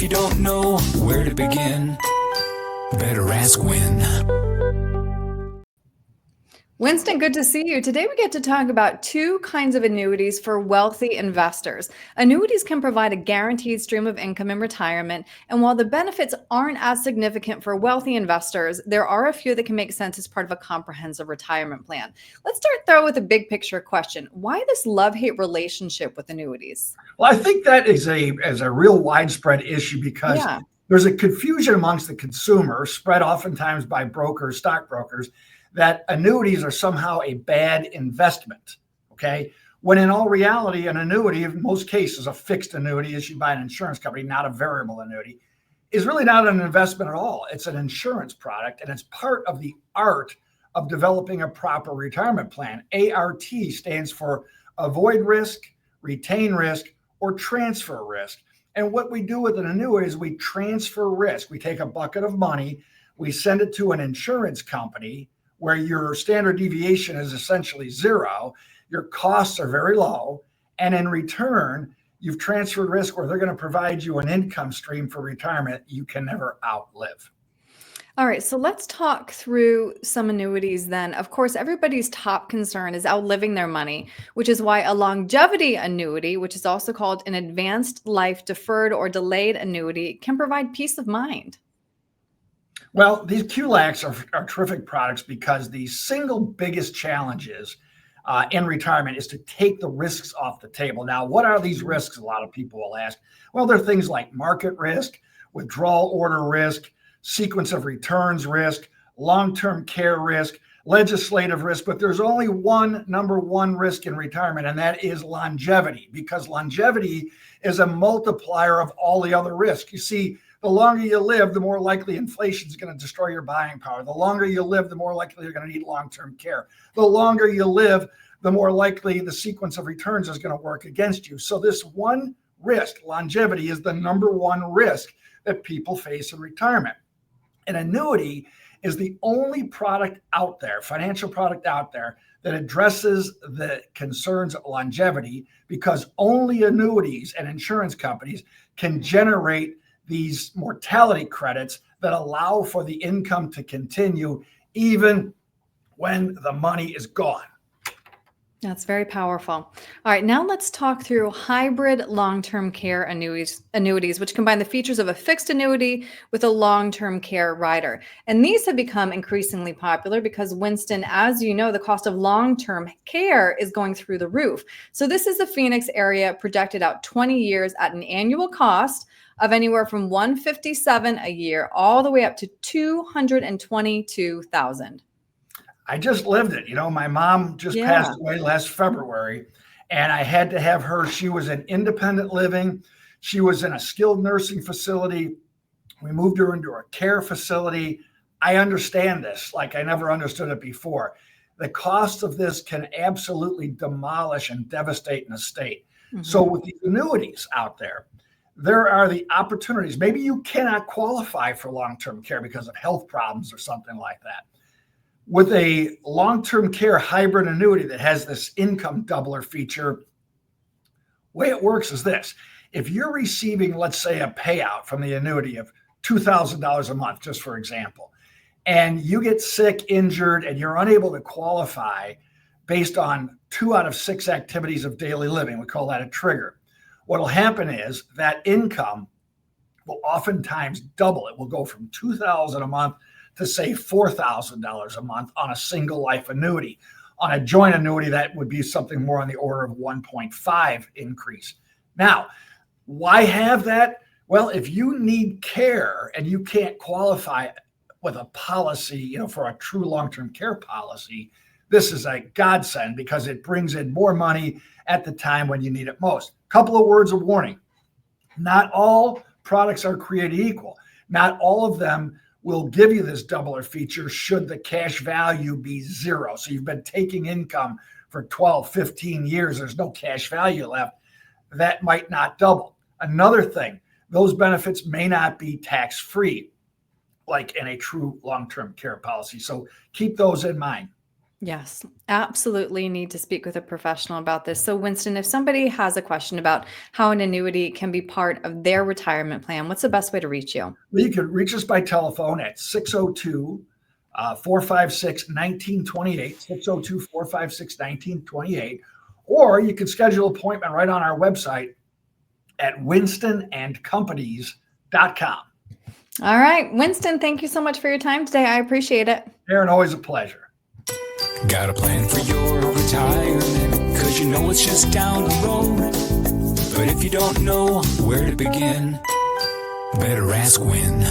If you don't know where to begin, better ask Win. Winston, good to see you. Today we get to talk about two kinds of annuities for wealthy investors. Annuities can provide a guaranteed stream of income in retirement, and while the benefits aren't as significant for wealthy investors, there are a few that can make sense as part of a comprehensive retirement plan. Let's start though with a big picture question. Why this love-hate relationship with annuities? Well, I think that is a real widespread issue because there's a confusion amongst the consumer, spread oftentimes by brokers, stockbrokers, that annuities are somehow a bad investment, okay? When in all reality, an annuity, in most cases, a fixed annuity issued by an insurance company, not a variable annuity, is really not an investment at all. It's an insurance product, and it's part of the art of developing a proper retirement plan. ART stands for avoid risk, retain risk, or transfer risk. And what we do with an annuity is we transfer risk. We take a bucket of money, we send it to an insurance company where your standard deviation is essentially zero, your costs are very low, and in return, you've transferred risk where they're going to provide you an income stream for retirement you can never outlive. All right, so let's talk through some annuities then. Of course, everybody's top concern is outliving their money, which is why a longevity annuity, which is also called an advanced life deferred or delayed annuity, can provide peace of mind. Well, these QLACs are terrific products because the single biggest challenges in retirement is to take the risks off the table. Now, what are these risks? A lot of people will ask. Well, they're things like market risk, withdrawal order risk, sequence of returns risk, long-term care risk, legislative risk, but there's only one number one risk in retirement, and that is longevity, because longevity is a multiplier of all the other risks. You see, the longer you live, the more likely inflation is going to destroy your buying power. The longer you live, the more likely you're going to need long-term care. The longer you live, the more likely the sequence of returns is going to work against you. So this one risk, longevity, is the number one risk that people face in retirement. An annuity is the only product out there, financial product out there, that addresses the concerns of longevity, because only annuities and insurance companies can generate these mortality credits that allow for the income to continue even when the money is gone. That's very powerful. All right, now let's talk through hybrid long-term care annuities, which combine the features of a fixed annuity with a long-term care rider. And these have become increasingly popular because, Winston, as you know, the cost of long-term care is going through the roof. So this is the Phoenix area projected out 20 years at an annual cost of anywhere from $157 a year all the way up to $222,000. I just lived it. You know, my mom just passed away last February, and I had to have her. She was in independent living. She was in a skilled nursing facility. We moved her into a care facility. I understand this like I never understood it before. The cost of this can absolutely demolish and devastate an estate. Mm-hmm. So with the annuities out there, there are the opportunities. Maybe you cannot qualify for long-term care because of health problems or something like that. With a long-term care hybrid annuity that has this income doubler feature, the way it works is this. If you're receiving, let's say, a payout from the annuity of $2,000 a month, just for example, and you get sick, injured, and you're unable to qualify based on 2 out of 6 activities of daily living, we call that a trigger. What will happen is that income will oftentimes double. It will go from $2,000 a month to, say, $4,000 a month on a single life annuity. On a joint annuity, that would be something more on the order of 1.5 increase. Now, why have that? Well, if you need care and you can't qualify with a policy, for a true long-term care policy, this is a godsend because it brings in more money at the time when you need it most. Couple of words of warning. Not all products are created equal. Not all of them will give you this doubler feature should the cash value be zero. So you've been taking income for 12, 15 years. There's no cash value left. That might not double. Another thing, those benefits may not be tax-free like in a true long-term care policy. So keep those in mind. Yes, absolutely need to speak with a professional about this. So, Winston, if somebody has a question about how an annuity can be part of their retirement plan, what's the best way to reach you? Well, you can reach us by telephone at 602 456 1928, 602 456 1928, or you can schedule an appointment right on our website at winstonandcompanies.com. All right, Winston, thank you so much for your time today. I appreciate it. Erin, always a pleasure. Got a plan for your retirement, 'cause you know it's just down the road. But if you don't know where to begin, better ask when.